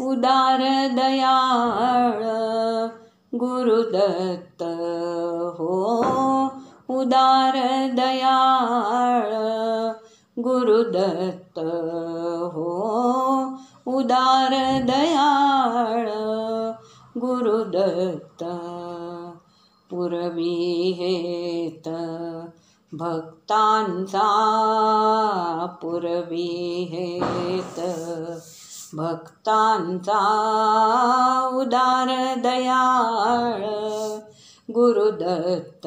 उदार दयाळ गुरुदत्त हो, उदार दयाळ गुरुदत्त हो, उदार दयाळ गुरुदत्त. पुरवी हेत भक्तांचा, पुरवी हेत भक्तांचा, उदार दयाळ गुरुदत्त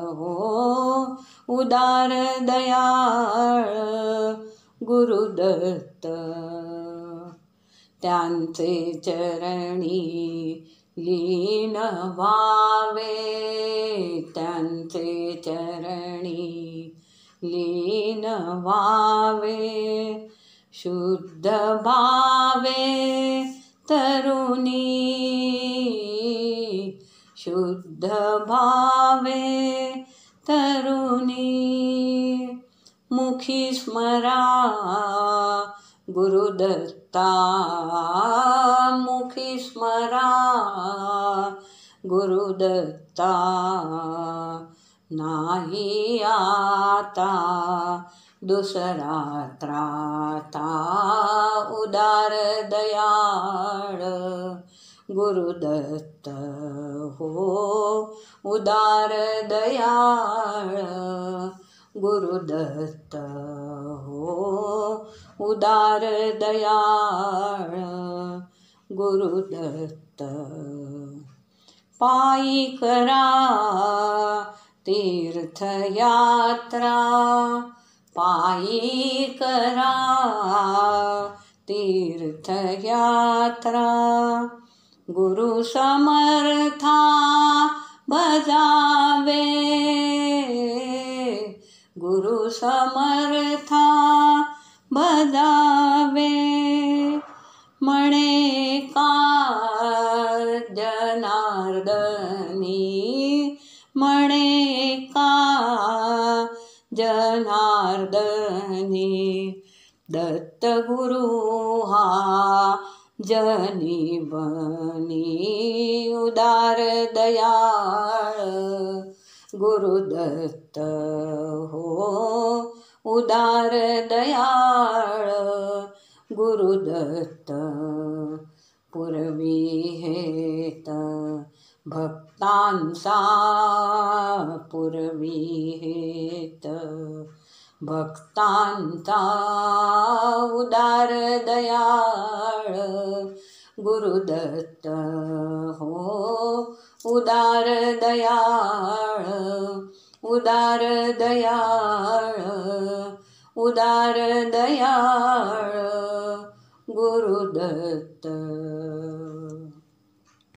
हो, उदार दयाळ गुरुदत्त. त्यांचे चरणी लीन व्हावे, त्यांचे चरणी लीन व्हावे, शुद्ध भावे तरुणी, शुद्ध भावे तरुणी. मुखी स्मरा गुरुदत्ता, मुखी स्मरा गुरुदत्ता. नाही आता दुसरा त्राता, उदार दयाळ गुरुदत्त हो, उदार दयाळ गुरुदत्त हो, उदार दयाळ गुरुदत्त. पायी करा तीर्थयात्रा, पायी करा तीर्थयात्रा. गुरु समर्था भजावे, गुरु समर्था भजावे. म्हणे का जनार्दनी, म्हणे का जनार्दनी. दत्त गुरु हा जनी बनी, उदार दयाळ गुरुदत्त हो, उदार दयाळ गुरुदत्त. पुरवी हेत भक्तांचा, पुरवी हेत भक्तांचा, उदार दयाळ गुरुदत्त हो, उदार दयाळ, उदार दयाळ, उदार दयाळ गुरुदत्त.